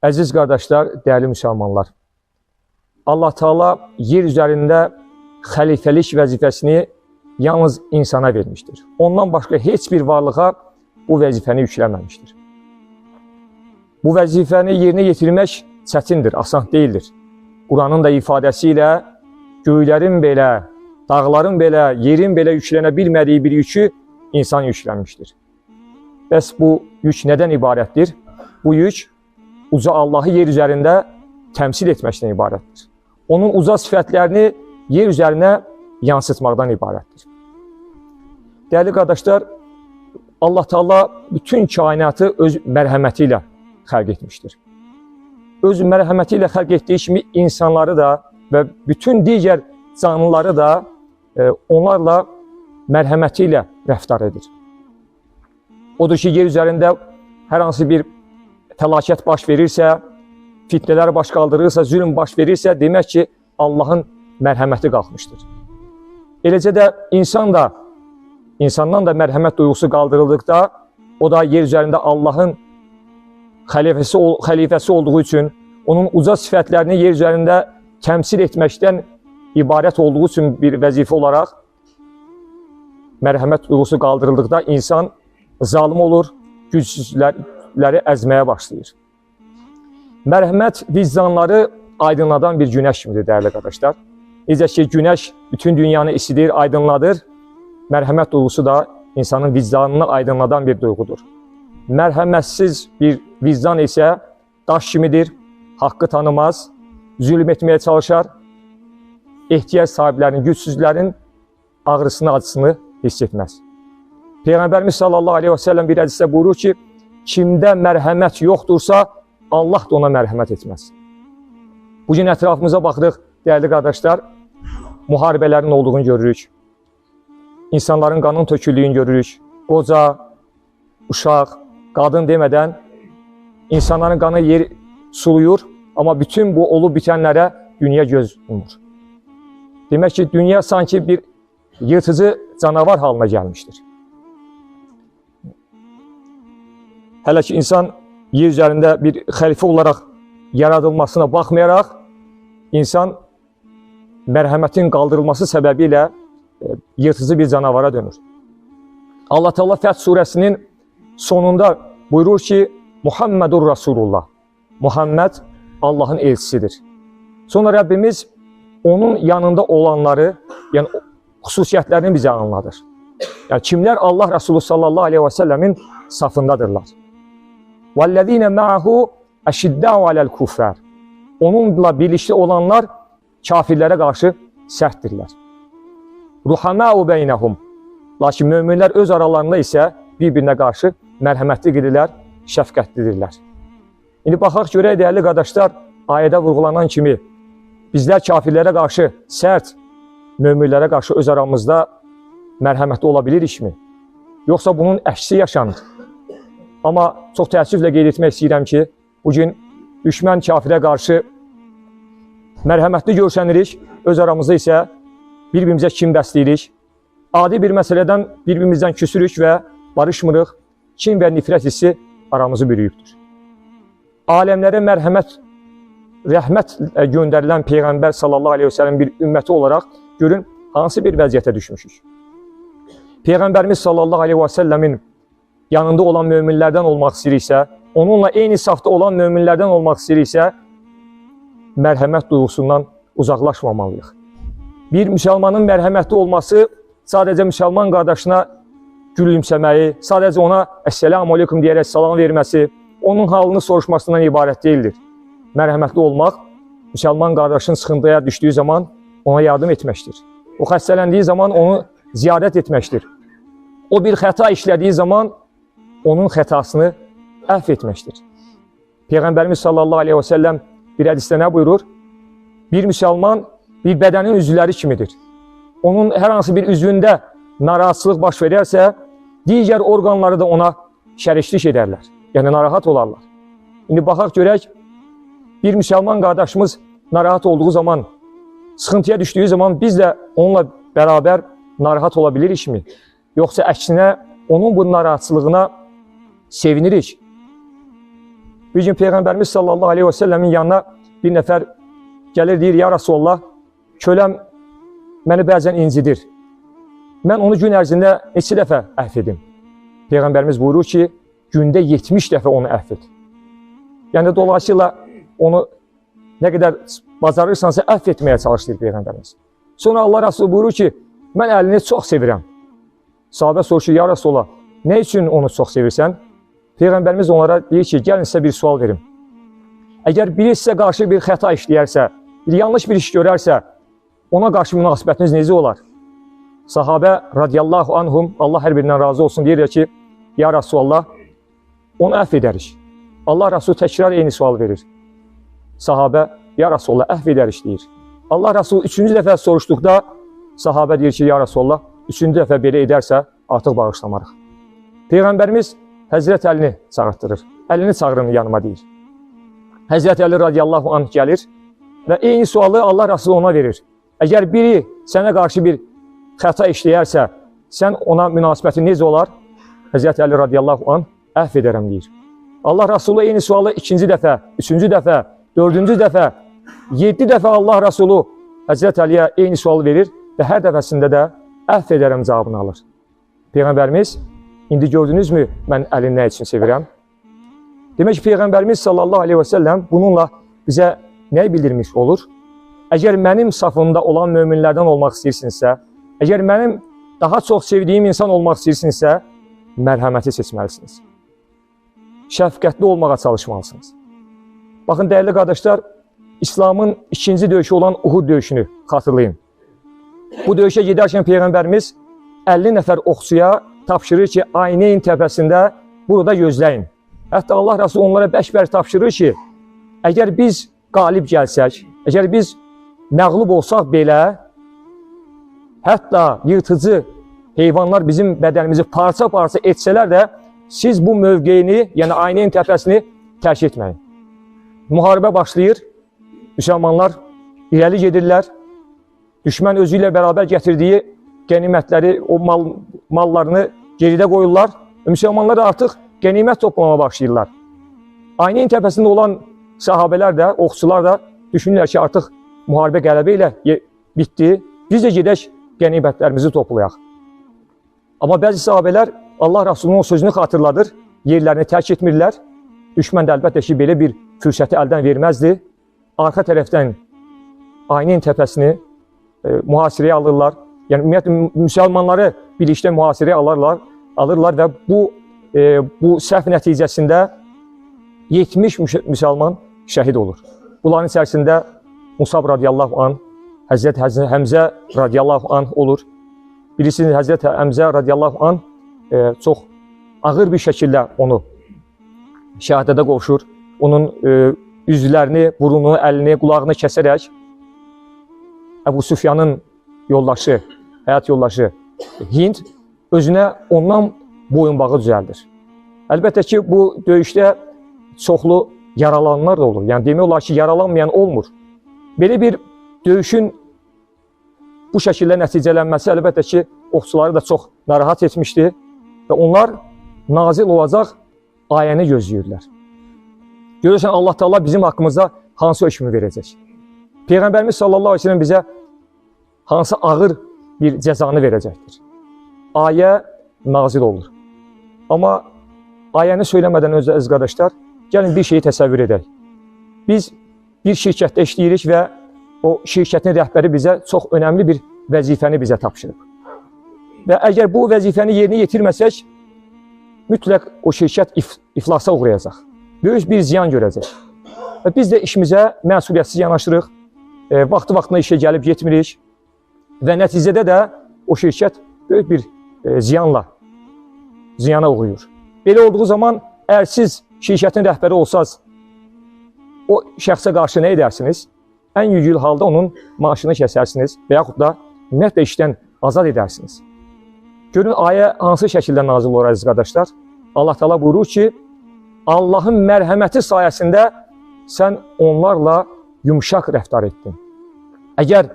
Əziz qardaşlar, dəyərli müsəlmanlar, Allah Teala yer üzərində xəlifəlik vəzifəsini yalnız insana vermişdir. Ondan başqa heç bir varlığa bu vəzifəni yükləməmişdir. Bu vəzifəni yerinə yetirmək çətindir, asan deyildir. Quranın da ifadəsi ilə göylərin belə, dağların belə, yerin belə yüklənə bilmədiyi bir yükü insan yüklənmişdir. Bəs bu yük nədən ibarətdir? Bu yük uca Allahı yer üzərində təmsil etməkdən ibarətdir. Onun uca sifətlərini yer üzərinə yansıtmaqdan ibarətdir. Dəyərli qardaşlar, Allah Teala bütün kainatı öz mərhəməti ilə xəlq etmişdir. Öz mərhəməti ilə xəlq etdiyi kimi insanları da və bütün digər canlıları da onlarla mərhəməti ilə rəftar edir. Odur ki, yer üzərində hər hansı bir fəlakət baş verirsə, fitnələr baş qaldırırsa, zülm baş verirsə, demək ki, Allahın mərhəməti qalxmışdır. Eləcə də insandan da mərhəmət duyğusu qaldırıldıqda, o da yer üzərində Allahın xəlifəsi olduğu üçün, onun uca sifətlərini yer üzərində təmsil etməkdən ibarət olduğu üçün bir vəzifə olaraq, mərhəmət duyğusu qaldırıldıqda insan zalim olur, gücsüzləri əzməyə başlayır. Mərhəmət vicdanları aydınladan bir günəş kimidir, dəyərli qardaşlar. Necə ki, günəş bütün dünyanı isidir, aydınladır. Mərhəmət duyğusu da insanın vicdanını aydınladan bir duyğudur. Mərhəmətsiz bir vicdan isə daş kimidir, haqqı tanımaz, zülm etməyə çalışar, ehtiyac sahiblərinin, gücsüzlərin ağrısını, acısını hiss etməz. Peyğəmbərimiz sallallahu aleyhi və səlləm bir hədisdə buyurur ki, kimdə mərhəmət yoxdursa, Allah da ona mərhəmət etməz. Bugün ətrafımıza baxırıq, dəyərli qardaşlar, müharibələrin olduğunu görürük. İnsanların qanın töküldüyünü görürük. Qoca, uşaq, qadın demədən insanların qanı yer suluyur, amma bütün bu olub bitənlərə dünya göz yumur. Demək ki, dünya sanki bir yırtıcı canavar halına gəlmişdir. Hələ ki, insan yer üzərində bir xəlifə olaraq yaradılmasına baxmayaraq, insan mərhəmətin qaldırılması səbəbilə yırtıcı bir canavara dönür. Allah Teala Fəth surəsinin sonunda buyurur ki, Muhammedur Rasulullah, Muhammed Allahın elçisidir. Sonra Rəbbimiz onun yanında olanları, yəni xüsusiyyətlərini bizə anladır. Yəni kimlər Allah Resulü sallallahu aleyhi və səlləmin safındadırlar. وَالَّذ۪ينَ مَعَهُ اَشِدَّعُ عَلَى الْكُفَّرِ Onunla birlikdə olanlar kafirlərə qarşı sərtdirlər. رُحَمَاءُ بَيْنَهُمْ Lakin möminlər öz aralarında isə bir-birinə qarşı mərhəmətlidirlər, şəfqətlidirlər. İndi baxaq görək, dəyərli qardaşlar, ayədə vurğulanan kimi bizlər kafirlərə qarşı sərt, möminlərə qarşı öz aramızda mərhəmətli ola bilirikmi? Yoxsa bunun əksi yaşanır? Amma çox təəssüflə qeyd etmək istəyirəm ki, bugün düşmən kafirə qarşı mərhəmətli görsənirik, öz aramızda isə bir-birimizə kin bəsləyirik, adi bir məsələdən bir-birimizdən küsürük və barışmırıq, kin və nifrət hissi aramızı bürüyübdür. Aləmlərə mərhəmət, rəhmət göndərilən Peyğəmbər sallallahu aleyhi və səlləm bir ümməti olaraq görün, hansı bir vəziyyətə düşmüşük. Peyğəmbərimiz sallallahu aleyhi və səlləmin yanında olan möminlərdən olmaq istəyiriksə, onunla eyni safda olan möminlərdən olmaq istəyiriksə, mərhəmət duyğusundan uzaqlaşmamalıyıq. Bir müsəlmanın mərhəmətli olması sadəcə müsəlman qardaşına gülümsəməyi, sadəcə ona Əssəlamu aleykum deyərək salam verməsi, onun halını soruşmasından ibarət deyildir. Mərhəmətli olmaq, müsəlman qardaşın sıxıntıya düşdüyü zaman ona yardım etməkdir. O xəstələndiyi zaman onu ziyarət etməkdir. O bir xəta işlədiyi zaman onun xətasını əhv etməkdir. Peyğəmbərimiz sallallahu aleyhi və səlləm bir hədisdə nə buyurur? Bir müsəlman bir bədənin üzvləri kimidir. Onun hər hansı bir üzvündə narahatsızlıq baş verərsə, digər orqanları da ona şəriklik edərlər. Yəni narahat olarlar. İndi baxaq görək, bir müsəlman qardaşımız narahat olduğu zaman, sıxıntıya düşdüyü zaman biz də onunla bərabər narahat ola bilirikmi? Yoxsa əksinə onun bu narahatçılığına sevinirik. Bir gün Peyğəmbərimiz sallallahu aleyhi və səlləmin yanına bir nəfər gəlir, deyir, ya Rasulullah, köləm məni bəzən incidir. Mən onu gün ərzində neçə dəfə əhv edim? Peyğəmbərimiz buyurur ki, gündə 70 dəfə onu əhv et. Yəni, dolayısıyla onu nə qədər bacarırsansa əhv etməyə çalışdır Peyğəmbərimiz. Sonra Allah Rasulü buyurur ki, mən əlini çox sevirəm. Sahabə soruşur, ya Rasulullah, nə üçün onu çox sevirsən? Peyğəmbərimiz onlara deyir ki, gəlin sizə bir sual verim. Əgər biri sizə qarşı bir xəta işləyərsə, bir yanlış bir iş görərsə, ona qarşı münasibətiniz necə olar? Sahabə radiyallahu anhum, Allah hər birindən razı olsun, deyir ki, ya Rasulullah, onu əhv edərik. Allah Rasulü təkrar eyni sual verir. Sahabə, ya Rasulullah, əhv edərik deyir. Allah Rasulü 3-cü dəfə soruşduqda, sahabə deyir ki, ya Rasulullah, 3-cü dəfə belə edərsə, artıq bağışlamarıq. Peyğəmbərimiz Həzrət Əlini çağırtdırır. Əlini çağırın yanıma deyir. Həzrət Əli radiyallahu anh gəlir və eyni sualı Allah Rasulü ona verir. Əgər biri sənə qarşı bir xəta işləyərsə, sən ona münasibətin necə olar? Həzrət Əli radiyallahu anh əhv edərəm deyir. Allah Rasulü eyni sualı 2-ci dəfə, 3-cü dəfə, 4-cü dəfə, 7 dəfə Allah Rasulü Həzrət Əliyə eyni sualı verir və hər dəfəsində də əhv edərəm cavabını alır. Peyğəmbərimiz, indi gördünüzmü mən Əlini nə üçün sevirəm? Demək ki, Peyğəmbərimiz sallallahu aleyhi və səlləm bununla bizə nə bildirmiş olur? Əgər mənim safımda olan möminlərdən olmaq istəyirsinizsə, əgər mənim daha çox sevdiyim insan olmaq istəyirsinizsə, mərhəməti seçməlisiniz. Şəfqətli olmağa çalışmalısınız. Baxın, dəyərli qardaşlar, İslamın ikinci döyüşü olan Uhud döyüşünü xatırlayın. Bu döyüşə gedərkən Peyğəmbərimiz 50 nəfər oxçuya tapşırır ki, Ayneyn təpəsində burada gözləyin. Hətta Allah Rasulü onlara bərk-bərk tapşırır ki, əgər biz qalib gəlsək, əgər biz məğlub olsaq belə, hətta yırtıcı heyvanlar bizim bədənimizi parça-parça etsələr də, siz bu mövqeyini, yəni Ayneyn təpəsini tərk etməyin. Müharibə başlayır, müsəlmanlar irəli gedirlər, düşmən özü ilə bərabər gətirdiyi qənimətləri, o mallarını geridə qoyurlar. Müsəlmanlar da artıq qənimət toplamaya başlayırlar. Ayneyn təpəsində olan sahabələr də, oxçular da düşünürlər ki, artıq müharibə qələbə ilə bitdi. Biz də gedək qənimətlərimizi toplayaq. Amma bəzi sahabələr Allah Rasulunun sözünü xatırladır, yerlərini tərk etmirlər. Düşmən də əlbəttə ki, belə bir fürsəti əldən verməzdi. Arxa tərəfdən Ayneyn təpəsini mühasirəyə alırlar. Yəni, ümumiyyətlə, müsəlmanları birlikdə mühasirəyə alırlar və bu səhv nəticəsində 70 müsəlman şəhid olur. Bunların içərisində Musab radiyallahu anh, Həzrət Həmzə radiyallahu anh olur. Bilirsiniz, Həzrət Həmzə radiyallahu anh çox ağır bir şəkildə onu şəhadətə qovuşur. Onun üzvlərini, burununu, əlini, qulağını kəsərək Əbu Süfyanın yoldaşı, həyat yoldaşı Hind özünə ondan boyunbağı düzəldir. Əlbəttə ki, bu döyüşdə çoxlu yaralananlar da olur. Yəni, demək olar ki, yaralanmayan olmur. Belə bir döyüşün bu şəkildə nəticələnməsi əlbəttə ki, oxçuları da çox narahat etmişdi və onlar nazil olacaq ayəni gözləyirlər. Görürsən, Allah Teala bizim haqqımızda hansı hökmü verəcək? Peyğəmbərimiz sallallahu aleyhi ve sellem bizə hansı ağır bir cəzanı verəcəkdir? Ayə nazil olur. Amma ayəni söyləmədən öncə, əziz qardaşlar, gəlin bir şeyi təsəvvür edək. Biz bir şirkətdə işləyirik və o şirkətin rəhbəri bizə çox önəmli bir vəzifəni bizə tapşırıb. Və əgər bu vəzifəni yerinə yetirməsək, mütləq o şirkət iflasa uğrayacaq. Böyük bir ziyan görəcək. Və biz də işimizə məsuliyyətsiz yanaşırıq, vaxtı-vaxtına işə gəlib getmirik və nəticədə də o şirkət böyük bir ziyana uğrayır. Belə olduğu zaman, əgər siz şirkətin rəhbəri olsaz, o şəxsə qarşı nə edərsiniz? Ən yüngül halda onun maaşını kəsərsiniz və yaxud da ümumiyyətlə işdən azad edərsiniz. Görün, ayə hansı şəkildə nazil olur, əziz qardaşlar? Allah Teala buyurur ki, Allahın mərhəməti sayəsində sən onlarla yumşaq rəftar etdin. Əgər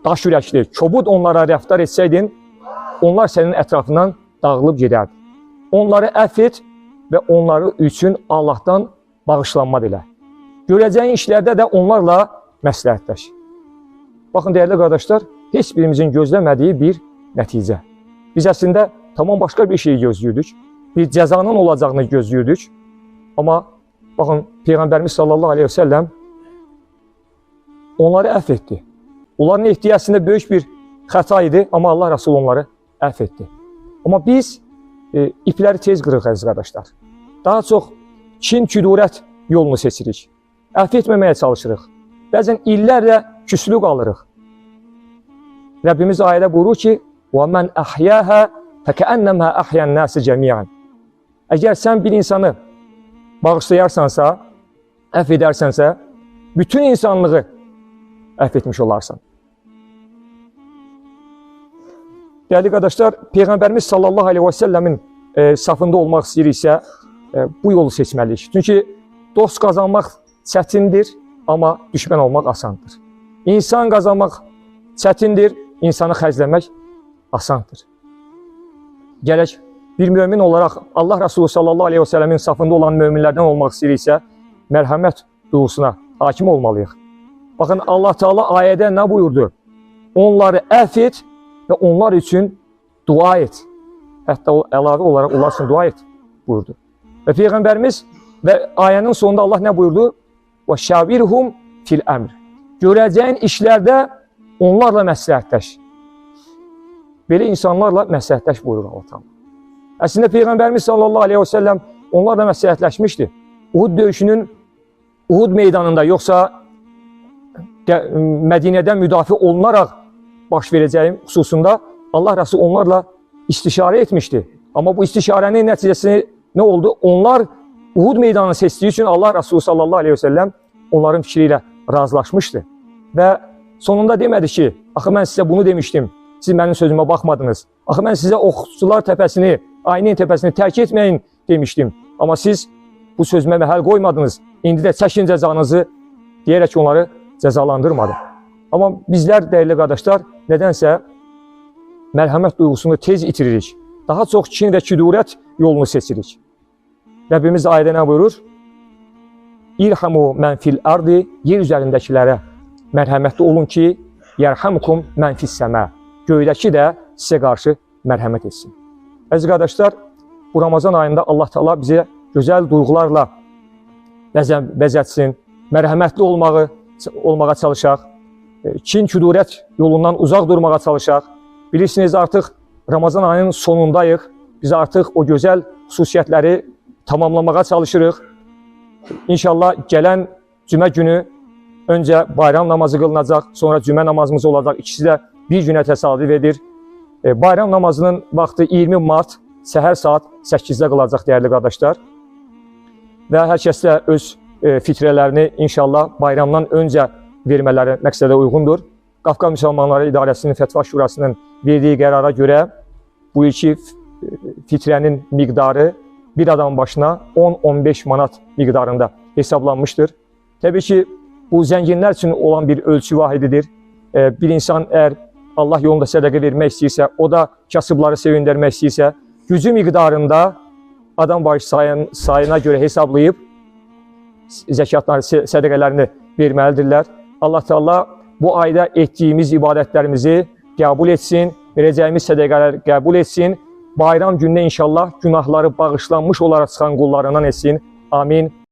daş ürəkli, kobud onlara rəftar etsəydin, onlar sənin ətrafından dağılıb gedərdi. Onları əff et və onları üçün Allahdan bağışlanma dilə. Görəcəyin işlərdə də onlarla məsləhətləş. Baxın, dəyərli qardaşlar, heç birimizin gözləmədiyi bir nəticə. Biz əslində tamam başqa bir şey gözləyirdik. Bir cəzanın olacağını gözləyirdik. Amma baxın, Peyğəmbərimiz sallallahu aleyhi ve sellem onları əfv etdi. Onların ehtiyacında böyük bir xəta idi, amma Allah Resulü onları əfv etdi. Amma biz ipləri tez qırıq, əziz qardaşlar. Daha çox kin, küdurət yolunu seçirik. Əfv etməməyə çalışırıq. Bəzən illərlə küslü qalırıq. Rəbbimiz ayədə buyurur ki, وَمَنْ أَحْيَاهَا فَكَأَنَّمَا أَحْيَا النَّاسِ جَمِيعًا. Əgər sən bir insanı bağışlayarsansa, əfv edərsənsə, bütün insanlığı əfv etmiş olarsan. Dəyərli qardaşlar, Peyğəmbərimiz sallallahu aleyhi ve sellemin safında olmaq istəyiriksə, bu yolu seçməliyik. Çünki dost qazanmaq çətindir, amma düşmən olmaq asandır. İnsan qazanmaq çətindir, insanı xərcləmək asandır. Gələk, bir mömin olaraq Allah Resulü sallallahu aleyhi ve sellemin safında olan möminlərdən olmaq istəyiriksə, mərhəmət duyğusuna hakim olmalıyıq. Baxın, Allah Teala ayədə nə buyurdu? Onları əfv et və onlar üçün dua et. Hətta o əlavə olaraq onlar üçün dua et buyurdu. Və Peyğəmbərimiz və ayənin sonunda Allah nə buyurdu? وَشَاوِرْهُمْ fil əmr. Görəcəyin işlərdə onlarla məsləhətləş. Belə insanlarla məsləhətləş buyurur Allah Teala. Əslində Peyğəmbərimiz sallallahu aleyhi ve sellem onlarla məsləhətləşmişdi. Uhud döyüşünün Uhud meydanında, yoxsa Mədinədən müdafiə olunaraq baş verəcəyi xüsusunda Allah Resulü onlarla istişarə etmişdi. Amma bu istişarənin nəticəsi nə oldu? Onlar Uhud meydanını seçdiyi üçün Allah Resulü sallallahu aleyhi ve sellem onların fikri ilə razılaşmışdı. Və sonunda demədi ki, axı mən sizə bunu demişdim, siz mənim sözümə baxmadınız. Axı mən sizə Oxçular təpəsini, Aynin təpəsini tərk etməyin demişdim. Amma siz bu sözümə məhəl qoymadınız. İndi də çəkin cəzanızı deyərək onları cəzalandırmadı. Amma bizlər, dəyərli qardaşlar, nədənsə mərhəmət duyğusunu tez itiririk. Daha çox kin və küdurət yolunu seçirik. Rəbbimiz ayədə nə buyurur? İrhamu mən fil ardi, yer üzərindəkilərə mərhəmətli olun ki, yərhamukum mən fis səmə. Göydəki də sizə qarşı mərhəmət etsin. Əziz qardaşlar, bu Ramazan ayında Allah Teala bizə gözəl duyğularla bəzətsin, mərhəmətli olmağa çalışaq, kin, küdurət yolundan uzaq durmağa çalışaq. Bilirsiniz, artıq Ramazan ayının sonundayıq. Biz artıq o gözəl xüsusiyyətləri tamamlamağa çalışırıq. İnşallah gələn cümə günü öncə bayram namazı qılınacaq, sonra cümə namazımız olacaq. İkisi də bir günə təsadüf edir. Bayram namazının vaxtı 20 mart səhər saat 8-də qılacaq, dəyərli qardaşlar. Və hər kəs də öz fitrələrini inşallah bayramdan öncə vermələri məqsədə uyğundur. Qafqaz Müsəlmanları İdarəsinin Fətva Şurasının verdiyi qərara görə bu iki fitrənin miqdarı bir adam başına 10-15 manat miqdarında hesablanmışdır. Təbii ki, bu zənginlər üçün olan bir ölçü vahididir. Bir insan əgər Allah yolunda sədəqə vermək istəyirsə, o da kasıbları sevindirmək istəyirsə, gücü miqdarında adam başı sayına görə hesablayıb zəkatları, sədəqələrini verməlidirlər. Allah Teala bu ayda etdiyimiz ibadətlərimizi qəbul etsin, verəcəyimiz sədəqələri qəbul etsin. Bayram günündə inşallah günahları bağışlanmış olaraq çıxan qullarından etsin. Amin.